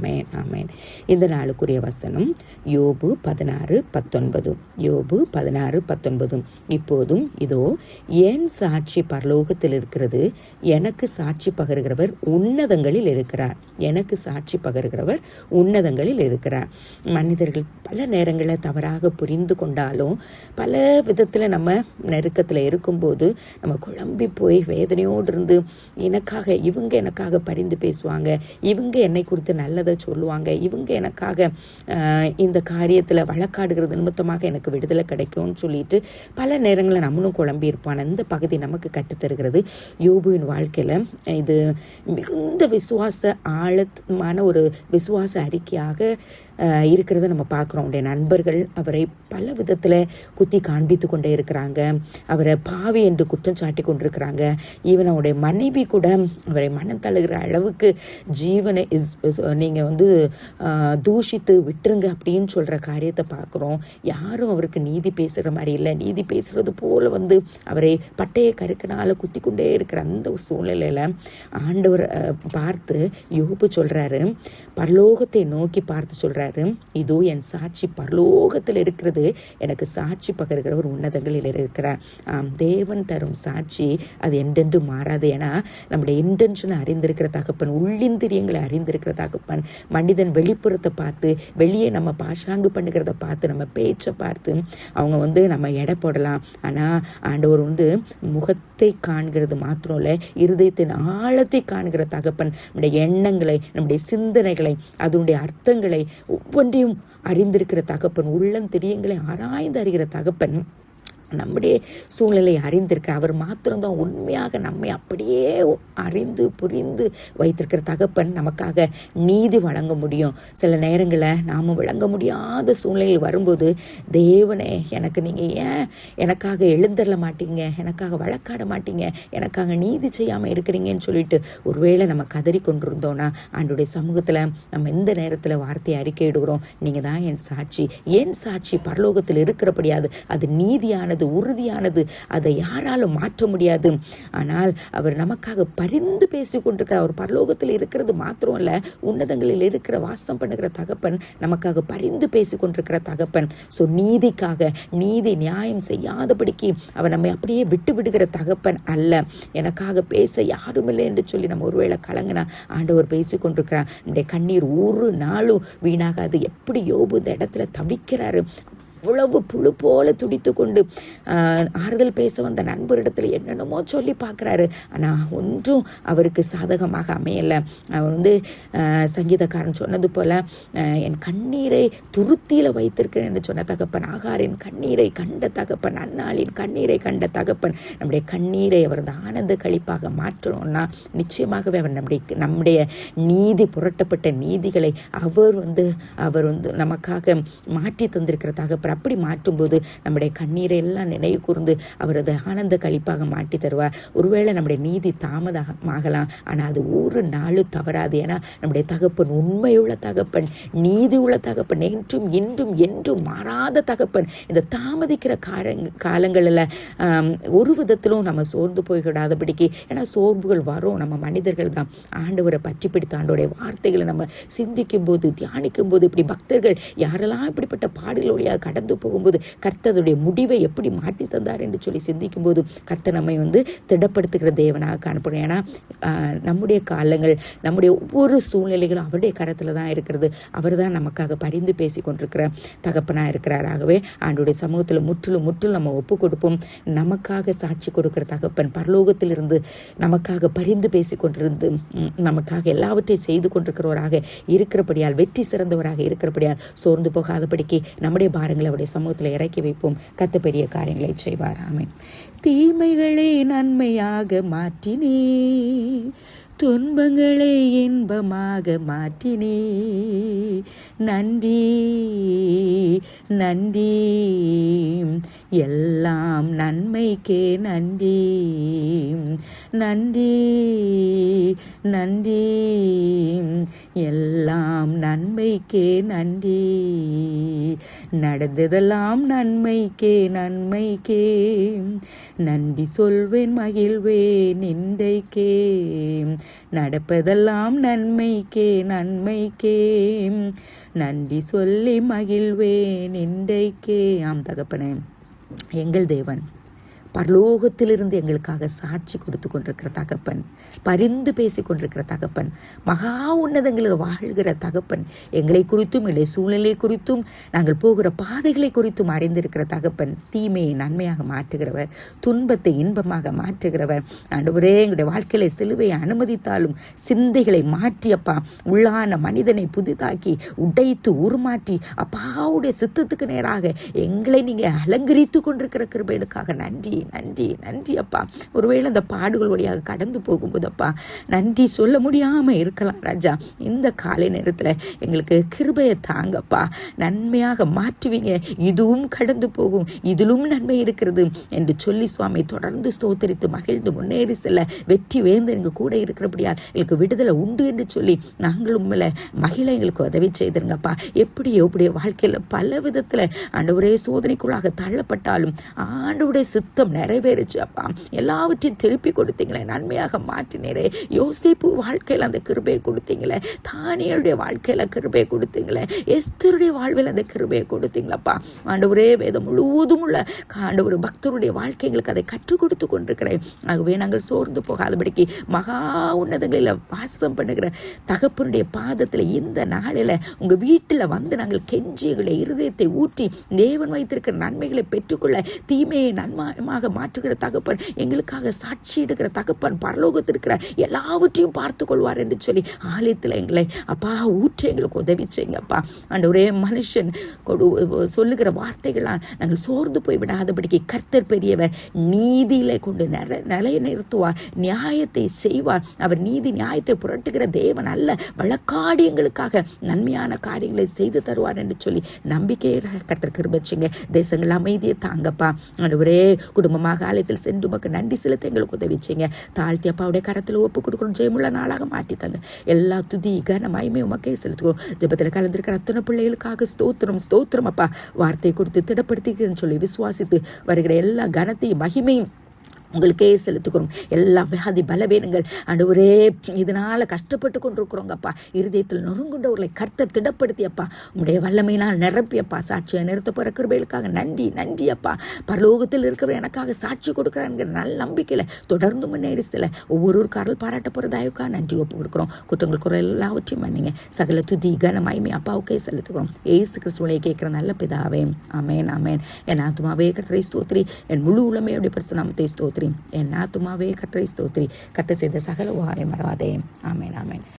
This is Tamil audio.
ஆமேன் ஆமேன். இந்த நாளுக்குரிய வசனம் யோபு 16:19. யோபு 16:19. இப்போதும் இதோ என் சாட்சி பரலோகத்தில் இருக்கிறது, எனக்கு சாட்சி பகருகிறவர் உன்னதங்களில் இருக்கிறார். எனக்கு சாட்சி பகருகிறவர் உன்னதங்களில் இருக்கிறார். மனிதர்கள் பல நேரங்களில் தவறாக புரிந்து கொண்டாலும், பல விதத்தில் நம்ம நெருக்கத்தில் இருக்கும்போது நம்ம குழம்பி போய் வேதனையோடு இருந்து, இவங்க எனக்காக பரிந்து பேசுவாங்க, இவங்க என்னை குறித்து நல்லதை சொல்லுவாங்க, இவங்க எனக்காக இந்த காரியத்தில் வழக்காடுகிறது நிமித்தமாக எனக்கு விடுதலை கிடைக்கும்னு சொல்லிட்டு பல நேரங்களில் நம்மளும் குழம்பி இருப்பான். இந்த பகுதி நமக்கு கற்றுத்தருகிறது. யோபுவின் வாழ்க்கையில் இது மிகுந்த ஆழமான ஒரு விசுவாச அறிக்கையாக இருக்கிறத நம்ம பார்க்குறோம். அவருடைய நண்பர்கள் அவரை பல விதத்தில் குத்தி காண்பித்து கொண்டே இருக்கிறாங்க, அவரை பாவி என்று குற்றம் சாட்டி கொண்டிருக்கிறாங்க. ஈவன் அவருடைய மனைவி கூட அவரை மனம் தழுகிற அளவுக்கு ஜீவனை நீங்கள் தூஷித்து விட்டுருங்க அப்படின்னு சொல்கிற காரியத்தை பார்க்குறோம். யாரும் அவருக்கு நீதி பேசுகிற மாதிரி இல்லை. நீதி பேசுகிறது போல் அவரை பட்டையை கருக்கினால குத்தி கொண்டே இருக்கிற அந்த ஒரு சூழ்நிலையில் ஆண்டவர் பார்த்து யோபு சொல்கிறாரு, பரலோகத்தை நோக்கி பார்த்து சொல்கிறாரு, இதோ என் சாட்சி பரலோகத்தில் இருக்கிறது, எனக்கு சாட்சி பகருகிறவர் உன்னதங்களில் இருக்கிறார். தேவன் தரும் சாட்சி அது என்றென்று மாறாது. ஏன்னா நம்முடைய இன்டென்ஷனை அறிந்திருக்கிற தகப்பன், உள்ளிந்திரியங்களை அறிந்திருக்கிற தகப்பன், மனிதன் வெளிப்புறத்தை பார்த்து வெளியே நம்ம பாஷாங்கு பண்ணுகிறத பார்த்து நம்ம பேச்சை பார்த்து அவங்க நம்ம எடை போடலாம். ஆனால் ஆண்டவர் முகத்தை காண்கிறது மாத்திரம் இல்லை, இருதயத்தின் ஆழத்தை காண்கிற தகப்பன். நம்முடைய எண்ணங்களை, நம்முடைய சிந்தனைகளை, அதனுடைய அர்த்தங்களை ஒவ்வொன்றையும் அறிந்திருக்கிற தகப்பன், உள்ளந்தெரியங்களை ஆராய்ந்து அறிகிற தகப்பன், நம்முடைய சூழ்நிலை அறிந்திருக்க அவர் மாத்திரம்தான் உண்மையாக நம்மை அப்படியே அறிந்து புரிந்து வைத்திருக்கிற தகப்பன். நமக்காக நீதி வழங்க முடியும். சில நேரங்களில் நாம் விளங்க முடியாத சூழ்நிலையில் வரும்போது, தேவனே எனக்கு நீங்கள் ஏன் எனக்காக எழுந்தரல மாட்டீங்க, எனக்காக வழக்காட மாட்டீங்க, எனக்காக நீதி செய்யாமல் இருக்கிறீங்கன்னு சொல்லிட்டு ஒருவேளை நம்ம கதறி கொண்டிருந்தோன்னா, ஆண்டோடைய சமூகத்தில் நம்ம எந்த நேரத்தில் வார்த்தையை அறிக்கையிடுகிறோம், நீங்கள் தான் என் சாட்சி, என் சாட்சி பரலோகத்தில் இருக்கிறபடியாது அது நீதியானது, உறுதியானது, அதை யாராலும் மாற்ற முடியாது. ஆனால் அவர் நமக்காக பரிந்து பேசி கொண்டிருக்க, அவர் பரலோகத்தில் இருக்கிறது மாத்திரம் இல்ல, உன்னதங்களில் இருக்கிற வாசம் பண்ணுகிற தகப்பன், நமக்காக பரிந்து பேசி கொண்டிருக்கிற தகப்பன். ஸோ நீதிக்காக, நீதி நியாயம் செய்யாதபடிக்கு அவர் நம்மை அப்படியே விட்டு விடுகிற தகப்பன் அல்ல. எனக்காக பேச யாரும் இல்லை என்று சொல்லி நம்ம ஒருவேளை கலங்கினா, ஆண்டவர் பேசி கொண்டிருக்கிறார். நம்முடைய கண்ணீர் ஒரு நாளும் வீணாகாது. எப்படி யோபு இந்த இடத்துல தவிக்கிறாரு, அவ்வளவு புழு போல துடித்து கொண்டு ஆறுதல் பேச வந்த நண்பரிடத்தில் என்னென்னமோ சொல்லி பார்க்குறாரு. ஆனால் ஒன்றும் அவருக்கு சாதகமாக அமையலை. அவர் சங்கீதக்காரன் சொன்னது போல், என் கண்ணீரை துருத்தியில் வைத்திருக்கிறேன் என்று சொன்ன தகப்பன், ஆகாரின் கண்ணீரை கண்ட தகப்பன், அன்னாளின் கண்ணீரை கண்ட தகப்பன். நம்முடைய கண்ணீரை அவர் ஆனந்த கழிப்பாக மாற்றணும்னா நிச்சயமாகவே அவர் நம்முடைய நீதி, புரட்டப்பட்ட நீதிகளை அவர் நமக்காக மாற்றி தந்திருக்கிற தகப்பன். அப்படி மாற்றும்போது நம்முடைய கண்ணீரை எல்லாம் நினைவு கூர்ந்து அவரது ஆனந்த கழிப்பாக மாற்றி தருவார். ஒருவேளை நம்முடைய நீதி தாமதமாகலாம், ஆனால் அது ஒரு நாளும் தவறாது. ஏன்னா நம்முடைய தகப்பன் உண்மையுள்ள தகப்பன், நீதி உள்ள தகப்பன், என்றும் இன்றும் என்றும் மாறாத தகப்பன். இந்த தாமதிக்கிற காலங்களில் ஒரு விதத்திலும் நம்ம சோர்ந்து போய்விடாதபடிக்கு, ஏன்னா சோர்வுகள் வரும், நம்ம மனிதர்கள் தான். ஆண்டவரை பற்றி பிடித்த ஆண்டோடைய வார்த்தைகளை நம்ம சிந்திக்கும் போது, தியானிக்கும் போது, இப்படி பக்தர்கள் யாரெல்லாம் இப்படிப்பட்ட பாடல்களுடைய கடந்து போகும்போது கர்த்தருடைய முடிவை எப்படி மாற்றி தந்தார் என்று சொல்லி சிந்திக்கும் போது கர்த்தர் நம்மை திடப்படுத்துகிற தேவனாக காணப்படும். ஏன்னா நம்முடைய காலங்கள், நம்முடைய ஒவ்வொரு சூழ்நிலைகளும் அவருடைய கரத்தில் தான் இருக்கிறது. அவர் தான் நமக்காக பரிந்து பேசி கொண்டிருக்கிற தகப்பனாக இருக்கிறார். ஆகவே ஆண்டோடைய சமூகத்தில் முற்றிலும் நம்ம ஒப்பு கொடுப்போம். நமக்காக சாட்சி கொடுக்கிற தகப்பன், பரலோகத்திலிருந்து நமக்காக பரிந்து பேசி கொண்டிருந்து நமக்காக எல்லாவற்றையும் செய்து கொண்டிருக்கிறவராக இருக்கிறபடியால், வெற்றி சிறந்தவராக இருக்கிறபடியால் சோர்ந்து போகாதபடிக்கு நம்முடைய பாரங்களை அவருடைய சமூகத்தில் இறக்கி வைப்போம். கர்த்தர் பெரிய காரியங்களை செய்வார். ஆமென். தீமைகளை நன்மையாக மாற்றினே, துன்பங்களை இன்பமாக மாற்றினே, நன்றி நன்றி, எல்லாம் நன்மைக்கே நன்றி, நன்றி நன்றி, எல்லாம் நன்மைக்கே நன்றி, நடந்ததெல்லாம் நன்மைக்கே நன்மைக்கே, நன்றி சொல்வேன் மகிழ்வேன் இன்றைக்கே, நடப்பதெல்லாம் நன்மைக்கே நன்மைக்கே, நன்றி சொல்லி மகிழ்வேன் இன்றைக்கே. ஆம் தகப்பனே, எங்கள் தேவன் பரலோகத்திலிருந்து எங்களுக்காக சாட்சி கொடுத்து கொண்டிருக்கிற தகப்பன், பரிந்து பேசி கொண்டிருக்கிற தகப்பன், மகா உன்னதங்களில் வாழ்கிற தகப்பன், எங்களை குறித்தும் எங்களுடைய சூழ்நிலை குறித்தும் நாங்கள் போகிற பாதைகளை குறித்தும் அறிந்திருக்கிற தகப்பன், தீமையை நன்மையாக மாற்றுகிறவர், துன்பத்தை இன்பமாக மாற்றுகிறவர். ஆண்டவரே, எங்களுடைய வாழ்க்கையில சிலுவையை அனுமதித்தாலும் சிந்தைகளை மாற்றியப்பா, உள்ளான மனிதனை புதிதாக்கி உடைத்து உருமாற்றி அப்பாவுடைய சித்தத்துக்கு நேராக எங்களை நீங்க அலங்கரித்து கொண்டிருக்கிற கிருபைகளுக்காக நன்றி நன்றி நன்றி அப்பா. ஒருவேளை அந்த பாடுகள் வழியாக கடந்து போகும்போது அப்பா நன்றி சொல்ல முடியாமல் இருக்கலாம் ராஜா. இந்த காலை நேரத்தில் எங்களுக்கு கிருபையை தாங்கப்பா, நன்மையாக மாற்றுவீங்க. இதுவும் கடந்து போகும், இதிலும் நன்மை இருக்கிறது என்று சொல்லி சுவாமி தொடர்ந்து ஸ்தோத்தரித்து மகிழ்ந்து முன்னேறி செல்ல வெற்றி வேந்து எங்கள் கூட இருக்கிறபடியால் எங்களுக்கு விடுதலை உண்டு என்று சொல்லி நாங்களும் மகிழ எங்களுக்கு உதவி செய்திருங்கப்பா. எப்படியோ வாழ்க்கையில் பல விதத்தில் ஆண்டவரே சோதனைக்குள்ளாக தள்ளப்பட்டாலும் ஆண்டவருடைய சித்தம் நிறைவேறிச்சு அப்பா. எல்லாவற்றையும் திருப்பி கொடுத்தீங்களே, நன்மையாக மாற்றினீரே. யோசேப்பு வாழ்க்கையில் அந்த கிருபையை கொடுத்தீங்களே, தானியேலுடைய வாழ்க்கையில் கிருபையை கொடுத்தீங்களே, எஸ்தருடைய வாழ்வில் அந்த கிருபையை கொடுத்தீங்களப்பா. ஆண்டவரே, வேதம் முழுவதும் உள்ள ஆண்டவர் பக்தருடைய வாழ்க்கை எங்களுக்கு அதை கற்றுக் கொடுத்து கொண்டிருக்கிறேன். ஆகவே நாங்கள் சோர்ந்து போகாதபடிக்கு மகா உன்னதங்களில் வாசம் பண்ணுகிற தகப்பனுடைய பாதத்தில் இந்த நாளில் உங்கள் வீட்டில் வந்து நாங்கள் கெஞ்சி எங்களை இருதயத்தை ஊற்றி தேவன் வைத்திருக்கிற நன்மைகளை பெற்றுக்கொள்ள தீமையை நன்மையாக மாற்றுகிற தகப்பன், எங்களுக்காக சாட்சியிடுகிற தகப்பன், பரலோகத்திற்கிற எல்லாவற்றையும் பார்த்து கொள்வார் என்று சொல்லி ஆலயத்தில் எங்களை அப்பா ஊற்றி எங்களுக்கு உதவி செய்யுங்கப்பா. ஆண்டவரே, மனுஷன் சொல்லுகிற வார்த்தைகளால் நாங்கள் சோர்ந்து போய் விடாதபடிக்கு கர்த்தர் பெரியவர், நீதியில கொண்டு நிலைய நிறுத்துவார், நியாயத்தை செய்வார். அவர் நீதி நியாயத்தை புரட்டுகிற தேவன் அல்ல, வழக்காடி எங்களுக்காக நன்மையான காரியங்களை செய்து தருவார் என்று சொல்லி நம்பிக்கையோட கர்த்தர் கிருபை செய்யுங்க. தேசங்கள் அமைதியை தாங்கப்பா. ஆண்டவரே, குடும்பமாக ஆலயத்தில் சென்று உமக்கு நன்றி செலுத்த எங்களுக்கு உதவி செய்யுங்க. தாழ்த்தி அப்பாவுடைய கரத்தில் ஒப்பு கொடுக்கணும், ஜெயமுள்ள நாளாக மாற்றித்தாங்க. எல்லா துதி கன மகிமை உமக்கே செலுத்துகிறோம். ஜெபத்தில் கலந்திருக்கிற அத்தனை பிள்ளைகளுக்காக ஸ்தோத்திரம் ஸ்தோத்திரம் அப்பா. வார்த்தை கொடுத்து திடப்படுத்திக்கிறேன்னு சொல்லி விசுவாசித்து வருகிற எல்லா கனத்தையும் மகிமையும் உங்களுக்கே செலுத்துக்கிறோம். எல்லா வியாதி பலவீனங்கள் ஆண்டவரே இதனால் கஷ்டப்பட்டு கொண்டிருக்கிறோங்கப்பா. இருதயத்தில் நொறுங்குண்டவர்களை கர்த்தர் திடப்படுத்தியப்பா, உங்களுடைய வல்லமையினால் நிரப்பியப்பா. சாட்சியை நிறுத்த போகிற கிருபைகளுக்காக நன்றி நன்றி அப்பா. பரலோகத்தில் இருக்கிறவர் எனக்காக சாட்சி கொடுக்குறாங்கிற நல்ல நம்பிக்கையில் தொடர்ந்து முன்னேறி செல்ல ஒவ்வொருவருக்கு அருள் பாராட்ட போகிற தயவுக்காக நன்றி ஒப்பு கொடுக்குறோம். குற்றங்கள் குரல் எல்லாவற்றையும் மன்னிங்க. சகல துதி கன மகிமை அப்பாவுக்கே செலுத்துக்கிறோம். ஏசு கிறிஸ்துவை கேட்குற நல்ல பிதாவே, ஆமேன் ஆமேன். என் ஆத்துமாவே கர்த்தரை ஸ்தோத்திரி, என் முழு உலமையுடைய பரிசுநாமத்தை ஸ்தோத்திரி. என் ஆத்துமாவே கர்த்தரை ஸ்தோத்திரி, கர்த்தர் செய்த சகல உபகாரங்களை மறவாதே. ஆமேன் ஆமேன்.